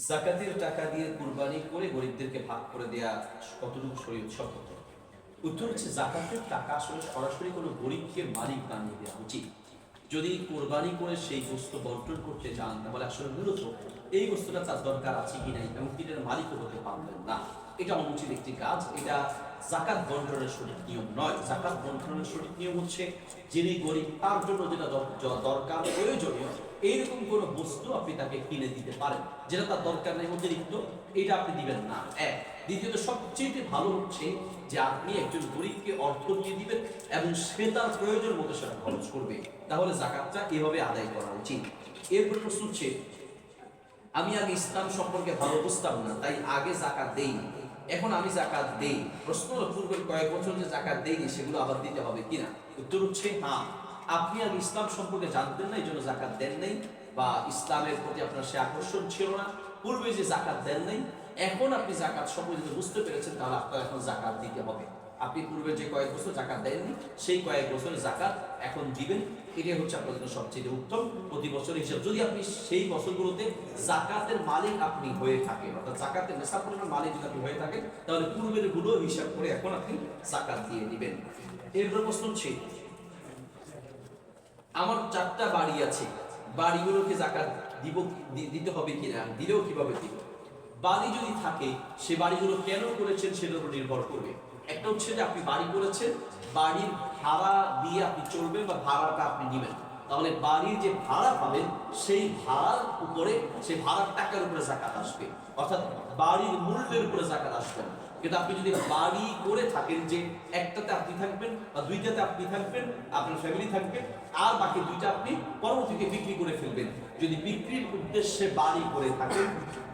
জাকাতের টাকা দিয়ে কুরবানি করে গরিবদেরকে ভাগ করে দেয়া কতটুকু শরীয়ত সম্মত? উত্তর হচ্ছে জাকাতের টাকা আসলে সরাসরি কোনো গরিবকে মালিক বানিয়ে দেওয়া উচিত। যদি কোরবানি করে সেই বস্তু বন্টন করতে চান তাহলে আসলে মূলত এই বস্তুটা তার দরকার আছে কি নাই এবং এটার মালিকও হতে পারবেন না। এটা অনুচিত একটি কাজ। এটা জাকাত বন্টনের সঠিক নিয়ম নয়। জাকাত বন্টনের সঠিক নিয়ম হচ্ছে যিনি গরিব তার জন্য যেটা দরকার প্রয়োজনীয় এইরকম কোনো বস্তু আপনি তাকে কিনে দিতে পারেন, যেটা তার দরকার নেই অতিরিক্ত, এটা আপনি দিবেন না। এক। দ্বিতীয়ত সবচেয়ে ভালো হচ্ছে যে আপনি একজন গরিবকে অর্থ দিয়ে দিবেন এবং সে তার প্রয়োজন মতো সেটা খরচ করবে। তাহলে জাকাতটা এভাবে আদায় করা উচিত। এরপর প্রশ্ন হচ্ছে, আমি আগে ইসলাম সম্পর্কে ভালো বুঝতাম না, তাই আগে জাকাত দেইনি, এখন আমি জাকাত দেই। প্রশ্ন হলো, পূর্বের কয়েক বছর যে জাকাত দেইনি সেগুলো আবার দিতে হবে কিনা? উত্তর হচ্ছে হ্যাঁ। আপনি আগে ইসলাম সম্পর্কে জানতেন না, এই জন্য জাকাত দেন নাই, বা ইসলামের প্রতি আপনার সে আকর্ষণ ছিল না, পূর্বে যে জাকাত দেন নাই, এখন আপনি জাকাত সম্পর্কে যদি বুঝতে পেরেছেন তাহলে আপনার এখন জাকাত দিতে হবে। আপনি পূর্বে যে কয়েক বছর জাকাত দেননি সেই কয়েক বছরের জাকাত এখন দিবেন। এটাই হচ্ছে আপনার জন্য সবচেয়ে উত্তম প্রতি বছরের হিসাব। যদি আপনি সেই বছরগুলোতে জাকাতের মালিক আপনি হয়ে থাকেন, অর্থাৎ জাকাতের নেশা পরিমাণ মালিক যদি আপনি হয়ে থাকেন, তাহলে পূর্বের গুলো হিসাব করে এখন আপনি জাকাত দিয়ে দিবেন। এরপর প্রশ্ন হচ্ছে, আমার 4টা বাড়ি আছে, বাড়িগুলোকে জাকাত দিতে হবে কিনা, দিলেও কিভাবে দিব? বাড়ি যদি থাকে সে বাড়িগুলো কেন করেছেন সেটার উপর নির্ভর করবে। একটা হচ্ছে যে আপনি বাড়ি করেছেন, বাড়ির ভাড়া দিয়ে আপনি চলবেন বা ভাড়াটা আপনি নেবেন, তাহলে বাড়ির যে ভাড়া পাবেন সেই ভাড়ার উপরে, সেই ভাড়ার টাকার উপরে জাকাত আসবে, অর্থাৎ বাড়ির মূল্যের উপরে জাকাত আসবে না। কিন্তু আপনি যদি বাড়ি করে থাকেন যে একটাতে আপনি থাকবেন বা দুইটাতে আপনি থাকবেন, আপনার ফ্যামিলি থাকবেন, আর বাকি দুইটা আপনি পরবর্তীতে বিক্রি করে ফেলবেন, যদি বিক্রির উদ্দেশ্যে বাড়ি করে থাকেন,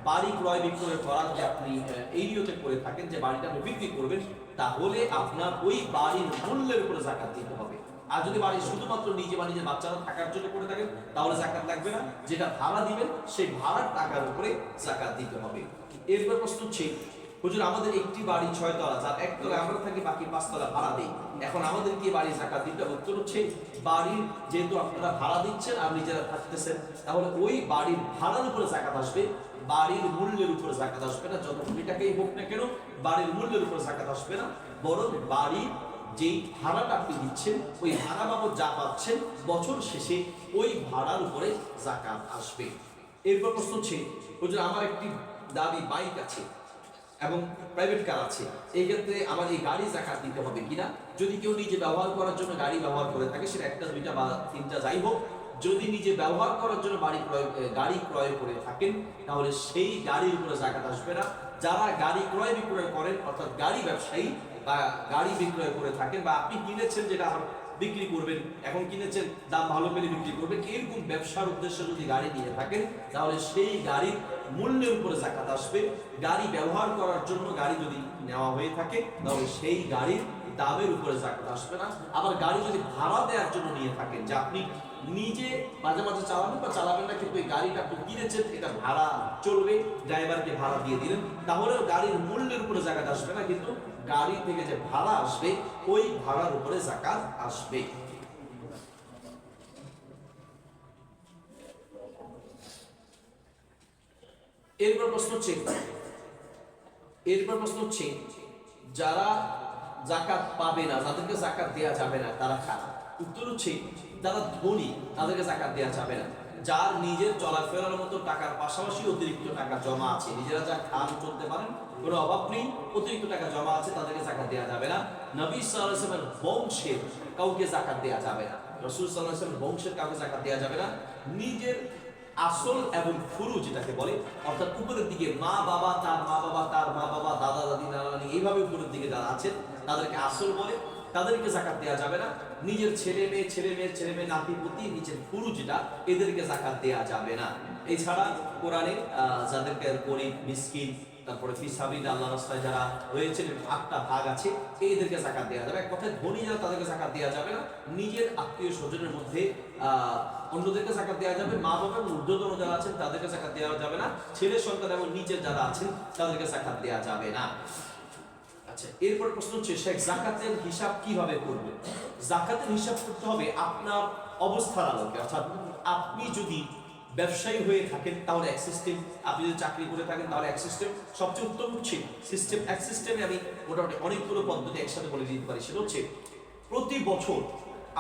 বাড়ি ক্রয় বিক্রয় করার যে আপনি এই নিয়তে করে থাকেন যে বাড়িটা আপনি বিক্রি করবেন, তাহলে আপনার ওই বাড়ির মূল্যের উপরে জাকাত দিতে হবে। আর যদি বাড়ি শুধুমাত্র নিজে বা নিজের বাচ্চারা থাকার জন্য করে থাকেন তাহলে জাকাত লাগবে না। যেটা ভাড়া দিবেন সেই ভাড়ার টাকার উপরে জাকাত দিতে হবে। এরপর প্রশ্ন হচ্ছে, হুজুর আমাদের একটি বাড়ি 6 তলা, যার 1 তলা আমরা থাকি, বাকি 5 তলা ভাড়া দেই, এখন আমাদের কি বাড়ি জাকাত দিতে হবে? উত্তর হচ্ছে, বাড়ির যেহেতু আপনারা ভাড়া দিচ্ছেন আর নিজেরা থাকতেছেন, তাহলে ওই বাড়ির ভাড়ার উপরে জাকাত আসবে, বাড়ির মূল্যের উপরে জাকাত আসবে না। যত কোটি টাকাই হোক না কেন বাড়ির মূল্যের উপরে জাকাত আসবে না, বরং বাড়ির যেই ভাড়াটা আপনি দিচ্ছেন ওই ভাড়া বাবদ যা পাচ্ছেন বছর শেষে ওই ভাড়ার উপরে জাকাত আসবে। এরপর প্রশ্ন হচ্ছে, হুজুর আমার একটি দাবি বাইক আছে এবং প্রাইভেট কার আছে, এই ক্ষেত্রে আমার এই গাড়ি জাকাত দিতে হবে কিনা? যদি কেউ নিজে ব্যবহার করার জন্য গাড়ি ব্যবহার করে থাকে, সেটা 1টা 2টা বা 3টা যাই হোক, যদি নিজে ব্যবহার করার জন্য গাড়ি ক্রয় করে থাকেন তাহলে সেই গাড়ির উপরে জাকাত আসবে না। যারা গাড়ি ক্রয় বিক্রয় করেন, অর্থাৎ গাড়ি ব্যবসায়ী বা গাড়ি বিক্রয় করে থাকেন, বা আপনি কিনেছেন যেটা বিক্রি করবেন, এখন কিনেছেন দাম ভালো পেলে বিক্রি করবেন, এরকম ব্যবসার উদ্দেশ্যে যদি গাড়ি নিয়ে থাকেন তাহলে সেই গাড়ির মূল্যের উপরে জাকাত আসবে। গাড়ি ব্যবহার করার জন্য গাড়ি যদি নেওয়া হয়ে থাকে তাহলে সেই গাড়ির দামের উপরে জাকাত আসবে না। আবার গাড়ি যদি ভাড়া দেওয়ার জন্য নিয়ে থাকেন, যে আপনি নিজে মাঝে মাঝে চালাবেন বা চালাবেন না, কিন্তু এই গাড়িটা আপনি কিনেছেন, এটা ভাড়া চলবে, ড্রাইভারকে ভাড়া দিয়ে দিলেন, তাহলেও গাড়ির মূল্যের উপরে জাকাত আসবে না, কিন্তু গাড়ি থেকে যে ভাড়া আসবে ওই ভাড়ার উপরে জাকাত আসবে। এরপর প্রশ্ন হচ্ছে, যারা জাকাত পাবে না, যাদেরকে জাকাত দেওয়া যাবে না, তারা কারা? উত্তর হচ্ছে, যারা ধনী তাদেরকে জাকাত দেওয়া যাবে না। যার নিজের চলাফেরার মতো টাকার পাশাপাশি অতিরিক্ত টাকা জমা আছে, নিজেরা যা খান চলতে পারেন, কোনো অভাব নেই, অতিরিক্ত টাকা জমা আছে, তাদেরকে জাকাত দেওয়া যাবে না। নবী সাল্লাল্লাহু আলাইহি ওয়াসাল্লামের বংশের কাউকে জাকাত দেওয়া যাবে না। রাসূল সাল্লাল্লাহু আলাইহি ওয়াসাল্লামের বংশের কাউকে জাকাত দেওয়া যাবে না। নিজের আসল এবং ফুরু যেটাকে বলে, অর্থাৎ উপরের দিকে মা বাবা, তার মা বাবা, তার মা বাবা, দাদা দাদি, নানা নানি, এইভাবে উপরের দিকে যারা আছেন তাদেরকে আসল বলে, তাদেরকে জাকাত দেওয়া যাবে না। নিজের ছেলে মেয়ে, নাতি পুতি, নিজের ফুরু যেটা, এদেরকে জাকাত দেওয়া যাবে না। এছাড়া কোরআনে যাদেরকে গরিব, মিসকিন, তারপরে ফি সাবিলিল্লাহ, আল্লাহর রাস্তায় যারা রয়েছেন 8টা ভাগ আছে, এদেরকে জাকাত দেওয়া যাবে। এক কথায় ধনী যারা তাদেরকে জাকাত দেওয়া যাবে না। নিজের আত্মীয় স্বজনের মধ্যে অন্যদেরকে জাকাত দেওয়া যাবে। মা বাবার ঊর্ধ্বতন যারা আছেন তাদেরকে জাকাত দেওয়া যাবে না। ছেলে সন্তান এবং নিচের যারা আছেন তাদেরকে জাকাত দেওয়া যাবে না। আচ্ছা, এরপর প্রশ্ন হচ্ছে, শেখ জাকাতের হিসাব কিভাবে করবে? জাকাতের হিসাব করতে হবে আপনার অবস্থার আলোকে, অর্থাৎ আপনি যদি ব্যবসায়ী হয়ে থাকেন তাহলে এক সিস্টেম, আপনি যদি চাকরি করে থাকেন তাহলে এক সিস্টেম, সবচেয়ে উত্তম হচ্ছে সিস্টেম এক সিস্টেমে আমি মোটামুটি অনেকগুলো পদ্ধতি একসাথে বলে দিতে পারি। সেটা হচ্ছে প্রতি বছর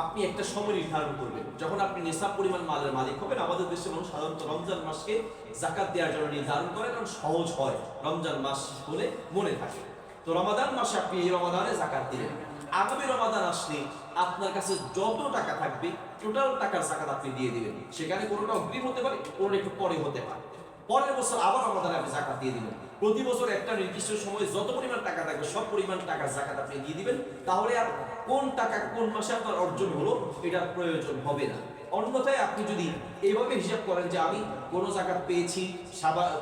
আপনি একটা সময় নির্ধারণ করবেন, যখন আপনি নেশাব পরিমাণ মালের মালিক হবেন। আমাদের দেশের মানুষ সাধারণত রমজান মাসকে জাকাত দেওয়ার জন্য নির্ধারণ করে, কারণ সহজ হয়, রমজান মাস বলে মনে থাকে। তো রমাদান মাসে আপনি এই রমাদানে জাকাত দিলেন, আগামী রমাদান আসলে আপনার কাছে যত টাকা থাকবে টোটাল টাকার জাকাত আপনি দিয়ে দিবেন। সেখানে কোনোটা অগ্রিম হতে পারে, কোনোটা একটু পরে হতে পারে। পরের বছর আবার রমাদানে আপনি জাকাত দিয়ে দিবেন। প্রতি বছর একটা নির্দিষ্ট সময়ে যত পরিমাণ টাকা থাকবে সব পরিমাণ টাকার জাকাত আপনি দিয়ে দিবেন। তাহলে আর কোন টাকা কোন মাসে আপনার অর্জন হলো এটার প্রয়োজন হবে না। অন্যথায় আপনি যদি এইভাবে হিসাব করেন যে আমি কোনো জাকাত পেয়েছি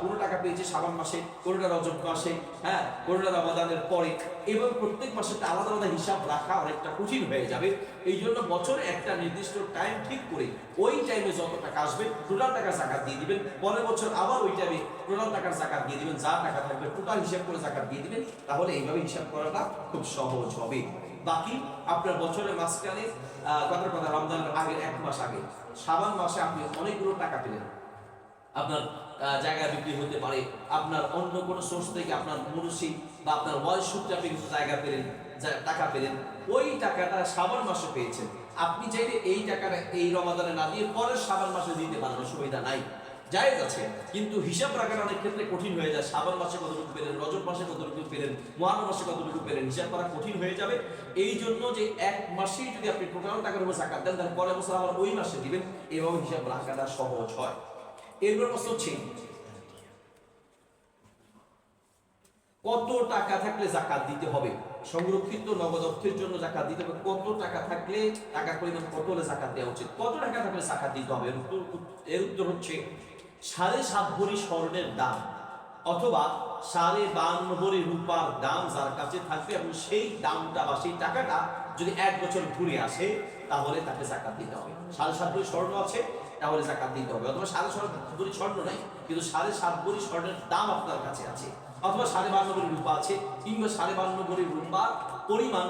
কোনো টাকা পেয়েছি শাবান মাসে, কোনোটা রজব মাসে, হ্যাঁ, কোনোটা রমাদানের পরে, এবং প্রত্যেক মাসে আলাদা আলাদা হিসাব রাখা অনেকটা কঠিন হয়ে যাবে। এই জন্য বছরে একটা নির্দিষ্ট টাইম ঠিক করে ওই টাইমে যত টাকা আসবে টোটাল টাকার জাকাত দিয়ে দিবেন। পরের বছর আবার ওই টাইমে টোটাল টাকার জাকাত দিয়ে দিবেন, যা টাকা থাকবে টোটাল হিসাব করে জাকাত দিয়ে দিবেন। তাহলে এইভাবে হিসাব করাটা খুব সহজ হবে। বাকি আপনার বছরের মাঝখানে কথা রমজানের আগের এক মাস আগে শাবান মাসে আপনি অনেকগুলো টাকা পেলেন, আপনার জায়গা বিক্রি হতে পারে, আপনার অন্য কোনো সোর্স থেকে আপনার মুরসি বা আপনার ওয়াইজ সূত্রে আপনি কিছু জায়গা পেলেন, টাকা পেলেন, ওই টাকাটা শাবান মাসে পেয়েছেন। আপনি চাইলে এই টাকাটা এই রমাদানে না দিয়ে পরের শাবান মাসে দিতে পারেন, অসুবিধা নাই, জায়েজ আছে। কিন্তু হিসাব রাখার অনেক ক্ষেত্রে কঠিন হয়ে যায়। শাবান মাসে কতটুকু পেলেন, রজব মাসে কতটুকু পেলেন, মুহররম মাসে কতটুকু পেলেন, হিসাব করা কঠিন হয়ে যাবে। এই জন্য যে এক মাসেই যদি আপনি টোটাল টাকার উপর জাকাত দেন, তাহলে পরের বছর আবার ওই মাসে দিবেন, এবং হিসাব রাখাটা সহজ হয়। এরপর প্রশ্ন হচ্ছে কত টাকা থাকলে জাকাত দিতে হবে? সংরক্ষিত নগদ অর্থের জন্য জাকাত দিতে হবে। কত টাকা থাকলে, টাকার পরিমাণ কত হলে জাকাত দেওয়া উচিত, কত টাকা থাকলে জাকাত দিতে হবে? এর উত্তর হচ্ছে 7.5 ভরি স্বর্ণের দাম অথবা 52.5 ভরি রূপার দাম যার কাছে থাকবে, এবং সেই দামটা বা সেই টাকাটা যদি এক বছর ঘুরে আসে তাহলে তাকে জাকাত দিতে হবে। 7.5 ভরি স্বর্ণ আছে তাহলে জাকাত দিতে হবে, অথবা 7.5 ভরি স্বর্ণ নাই কিন্তু 7.5 ভরি স্বর্ণের দাম আপনার কাছে আছে, অথবা 52.5 ভরি রূপা আছে, কিংবা 52.5 ভরি রূপার পরিমাণ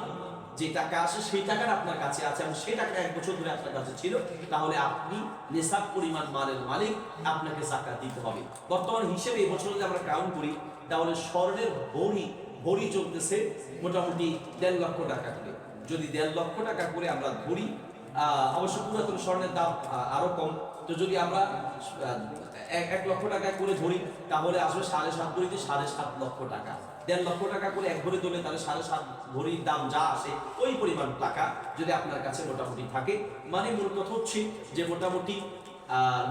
যে টাকা আসে সেই টাকাটা আপনার কাছে আছে, এবং সেই টাকা এক বছর ধরে আপনার কাছে ছিল, তাহলে আপনি নেশাব পরিমাণ মালের মালিক, আপনাকে জাকাত দিতে হবে। বর্তমান হিসেবে এই বছর যদি আমরা কাউন্ট করি তাহলে স্বর্ণের ভরি চলতেছে মোটামুটি 1.5 লক্ষ টাকা করে। যদি 1.5 লক্ষ টাকা করে আমরা ধরি, অবশ্য পুরাতন স্বর্ণের দাম আরো কম, তো যদি আমরা 1 লক্ষ টাকা করে ধরি তাহলে আসলে 7.5 ভরিতে 7.5 লক্ষ টাকা। 1.5 লক্ষ টাকা করে এক ভরি ধরলে তাহলে 7.5 ভরির দাম যা আসে ওই পরিমাণ টাকা যদি আপনার কাছে মোটামুটি থাকে, মানে মূল কথা হচ্ছে যে মোটামুটি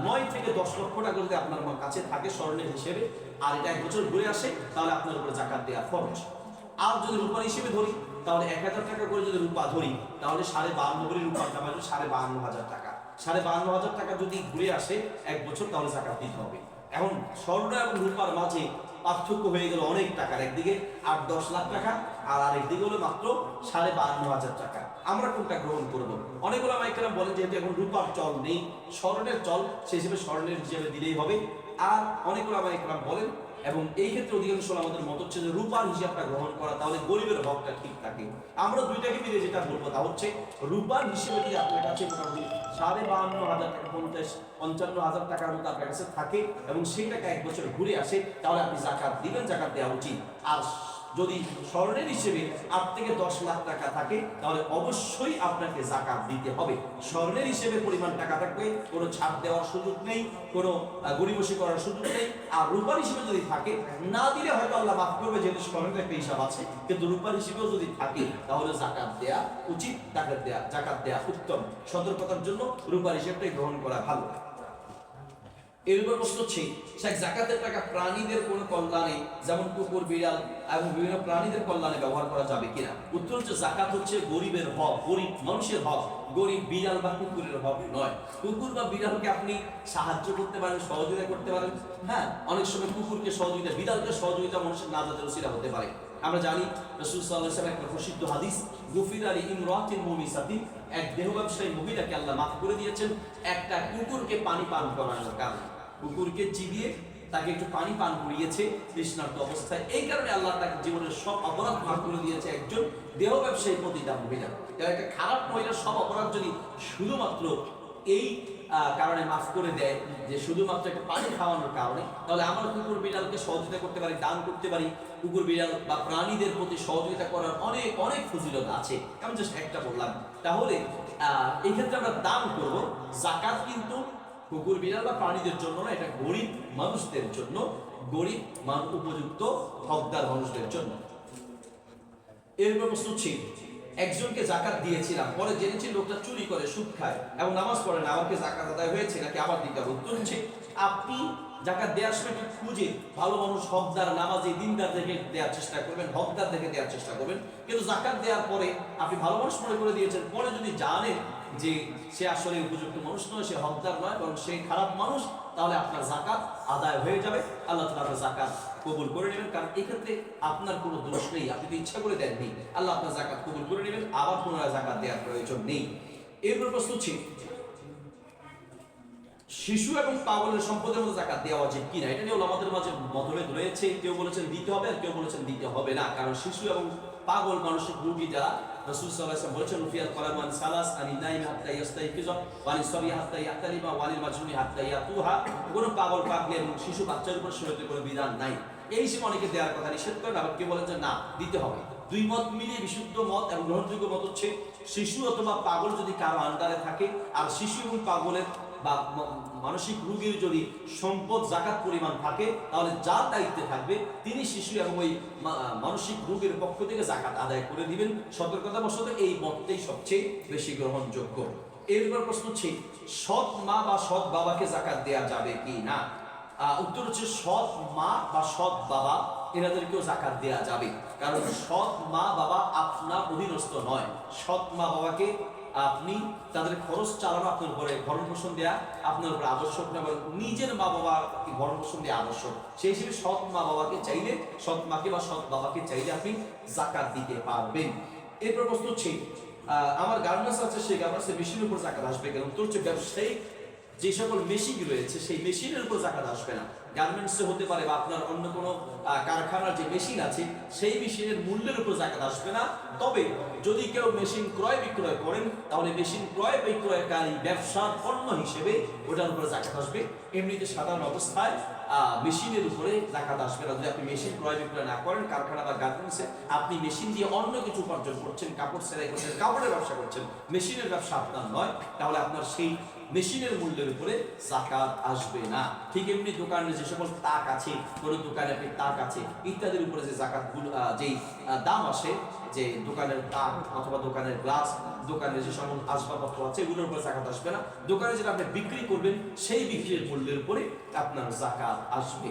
9 থেকে 10 লক্ষ টাকা যদি আপনার কাছে থাকে স্বর্ণের হিসেবে, আর এটা এক বছর ঘুরে আসে, তাহলে আপনার উপরে জাকাত দেওয়া ফরজ। আর যদি রূপার হিসেবে ধরি তাহলে 1000 টাকা করে যদি রূপা ধরি তাহলে 52.5 ভরি রূপার দাম আসবে 52,500 টাকা। 52,500 টাকা যদি ঘুরে আসে এক বছর, তাহলে জাকাত দিতে হবে। এখন স্বর্ণ এবং রূপার মাঝে পার্থক্য হয়ে গেল অনেক টাকার, একদিকে 8-10 লাখ টাকা আর আরেকদিকে হলো মাত্র 52,500 টাকা। আমরা কোনটা গ্রহণ করব? অনেকগুলো মাইকেরা বলেন যেহেতু এখন রূপার চল নেই, স্বর্ণের চল, সেই হিসেবে স্বর্ণের হিসেবে দিলেই হবে। আর অনেকগুলো মাইকেরা বলেন, এবং এই ক্ষেত্রে অধিকাংশ আমাদের মত হচ্ছে যে রূপার হিসাবটা গ্রহণ করা, তাহলে গরিবের হকটা ঠিক থাকে। আমরা দুইটাকে মিলে যেটা বলবো তা হচ্ছে রূপার হিসেবে যদি আপনার কাছে মোটামুটি 52,500 টাকা, 55,000 টাকার মতো আপনার কাছে থাকে, এবং সেই টাকা এক বছর ঘুরে আসে, তাহলে আপনি জাকাত দিবেন, জাকাত দেওয়া উচিত। আর যদি স্বর্ণের হিসেবে 8 থেকে 10 লাখ টাকা থাকে তাহলে অবশ্যই আপনাকে জাকাত দিতে হবে। স্বর্ণের হিসেবে পরিমাণ টাকা থাকবে, কোনো ছাড় দেওয়ার সুযোগ নেই, কোনো গরিবসী করার সুযোগ নেই। আর রূপার হিসেবে যদি থাকে, না দিলে হয়তো আল্লাহ মাফ করবে, যেহেতু স্বর্ণের একটা হিসাব আছে, কিন্তু রূপার হিসেবেও যদি থাকে তাহলে জাকাত দেয়া উচিত, জাকাত দেয়া উত্তম। সতর্কতার জন্য রূপার হিসেবটাই গ্রহণ করা ভালো। এরপর প্রশ্ন হচ্ছে জাকাতের টাকা প্রাণীদের কোনো কল্যাণে, যেমন কুকুর, বিড়াল এবং বিভিন্ন প্রাণীদের কল্যাণে ব্যবহার করা যাবে কিনা? উত্তর হচ্ছে জাকাত হচ্ছে গরিবের হক, গরিব মানুষের হক, গরিব বিড়াল বা কুকুরের হক নয়। কুকুর বা বিড়ালকে আপনি সাহায্য করতে পারেন, সহযোগিতা করতে পারেন, হ্যাঁ, অনেক সময় কুকুরকে সহযোগিতা, বিড়ালকে সহযোগিতা মানুষের নাজাতের ওসিলা হতে পারে। আমরা জানি রাসূল সাল্লাল্লাহু আলাইহি ওয়াসাল্লাম একটা প্রসিদ্ধ হাদিস, গুফির আলী ইমরাতিন মুমিসাতিন, এক দেহ ব্যবসায়ী মহিলাকে আল্লাহ মাফ করে দিয়েছেন একটা কুকুরকে পানি পান করানোর কারণে। কুকুরকে চিবিয়ে তাকে একটু পানি পান করিয়েছে তৃষ্ণার্ত অবস্থায়, এই কারণে আল্লাহ তাকে জীবনের সব অপরাধ মাফ করে দিয়েছে একজন দেহ ব্যবসায়ী প্রতিটা মহিলা। একটা খারাপ মহিলার সব অপরাধ যদি শুধুমাত্র এই কারণে মাফ করে দেয়, যে শুধুমাত্র একটা পানি খাওয়ানোর কারণে, তাহলে আমরা কুকুর বিড়ালকে সহযোগিতা করতে পারি, দান করতে পারি। কুকুর বিড়াল বা প্রাণীদের প্রতি সহযোগিতা করার অনেক অনেক ফজিলত আছে, আমি জাস্ট একটা বললাম। তাহলে এই ক্ষেত্রে আমরা দান করব। যাকাত কিন্তু কুকুর বিড়াল বা প্রাণীদের জন্য না, এটা গরিব মানুষদের জন্য, গরিব উপযুক্ত হকদার মানুষদের জন্য। এরপর প্রশ্ন ছিল, একজনকে জাকাত দিয়েছিলাম, পরে জেনেছি লোকটা চুরি করে, সুদ খায় এবং নামাজ পড়ে না, আমাকে জাকাত আদায় হয়েছে নাকি আবার দিতে হবে? উত্তর হচ্ছে, আপনি জাকাত দেওয়ার সময় একটু খুঁজে ভালো মানুষ, হকদার, নামাজি, দিনদার দেখে দেওয়ার চেষ্টা করবেন, হকদার দেখে দেওয়ার চেষ্টা করবেন। কিন্তু জাকাত দেওয়ার পরে আপনি ভালো মানুষ মনে করে দিয়েছেন, পরে যদি জানেন যে সে আসলে উপযুক্ত মানুষ নয়, সে হকদার নয়, বরং সে খারাপ মানুষ, তাহলে আপনার জাকাত আদায় হয়ে যাবে, আল্লাহ তাআলা আপনার জাকাত কবুল করে নেবেন। কারণ এক্ষেত্রে আপনার কোনো দোষ নেই, আপনি তো ইচ্ছা করে দেননি, আল্লাহ আপনার জাকাত কবুল করে নেবেন, আবার পুনরায় জাকাত দেওয়ার প্রয়োজন নেই। এরপর প্রশ্ন ছিল, শিশু এবং পাগলের সম্পদের মধ্যে জাকাত দেওয়া উচিত কিনা, এটা নিয়ে আমাদের মাঝে মতভেদ রয়েছে। কেউ বলেছেন দিতে হবে, আর কেউ বলেছেন দিতে হবে না। কারণ শিশু এবং পাগল মানসিক রোগী যারা, রাসূল সাল্লাল্লাহু আলাইহি ওয়াসাল্লাম বলেছেন, রুফিয়াত কলামান সালাস আনিন নাইম হাত্তা ইয়াস্তাইকিযা ওয়া আনিস সাবি হাত্তা ইয়াহতালিমা ওয়া আনিল মাজনুনি হাত্তা ইয়াতুহা। কোনো পাগল পাগলি এবং শিশু বাচ্চার উপর শরীয়তে কোনো বিধান নাই। এই হিসেবে অনেকে দেওয়ার কথা নিষেধ করেন, আবার কেউ বলেন যে না, দিতে হবে। দুই মত মিলিয়ে বিশুদ্ধ মত এবং গ্রহণযোগ্য মত হচ্ছে, শিশু অথবা পাগল যদি কারো আন্ডারে থাকে, আর শিশু এবং পাগলের বা মানসিক রোগীর যদি সম্পদ জাকাত পরিমাণ থাকে, তাহলে যার দায়িত্বে থাকবে তিনি শিশু এবং ওই মানসিক রোগীর পক্ষ থেকে জাকাত আদায় করে দিবেন। সতর্কতাবশত এই মতটাই সবচেয়ে বেশি গ্রহণযোগ্য। এরপর প্রশ্ন হচ্ছে, সৎ মা বা সৎ বাবাকে জাকাত দেওয়া যাবে কি না? উত্তর হচ্ছে, সৎ মা বা সৎ বাবা এনাদেরকেও জাকাত দেওয়া যাবে। কারণ সৎ মা বাবা আপনার অধীনস্থ নয়। সৎ মা বাবাকে আপনি তাদের খরচ চালানো, আপনার উপরে ভরণ পোষণ দেওয়া আপনার উপরে আবশ্যক না, নিজের মা বাবাকে ভরণ পোষণ দেওয়া আবশ্যক। সেই হিসেবে সৎ মা বাবাকে চাইলে, সৎ মাকে বা সৎ বাবাকে চাইলে আপনি জাকাত দিতে পারবেন। এরপর প্রশ্ন হচ্ছে, আমার গার্মেন্টস আছে, সেই গার্মেন্টসের মেশিনের উপর জাকাত আসবে কেন? উত্তর হচ্ছে, ব্যবসায়িক যে সকল মেশিন রয়েছে সেই মেশিনের উপর জাকাত আসবে না। গার্মেন্টসে হতে পারে বা আপনার অন্য কোনো কারখানার যে মেশিন আছে সেই মেশিনের মূল্যের উপর জাকাত আসবে না। তবে যদি কেউ মেশিন ক্রয় বিক্রয় করেন, তাহলে মেশিন ক্রয় বিক্রয়কারী ব্যবসার পণ্য হিসেবে ওটার উপরে জাকাত আসবে। এমনিতে সাধারণ অবস্থায় মেশিনের উপরে জাকাত আসবে না। যদি আপনি মেশিন ক্রয় বিক্রয় না করেন, কারখানা বা গার্মেন্টসে আপনি মেশিন দিয়ে অন্য কিছু উপার্জন করছেন, কাপড় সেলাই করছেন, কাপড়ের ব্যবসা করছেন, মেশিনের ব্যবসা আপনার নয়, তাহলে আপনার সেই মেশিনের মূল্যের উপরে জাকাত আসবে না। ঠিক এমনি দোকানের যে সকল তাক আছে, কোনো দোকানে আপনি তাক আছে ইত্যাদির উপরে যে জাকাত যেই দাম আসে, যে দোকানের তাক অথবা দোকানের গ্লাস, দোকানের যে সকল আসবাবপত্র আছে এগুলোর উপরে জাকাত আসবে না। দোকানে যেটা আপনি বিক্রি করবেন সেই বিক্রির মূল্যের উপরে আপনার জাকাত আসবে।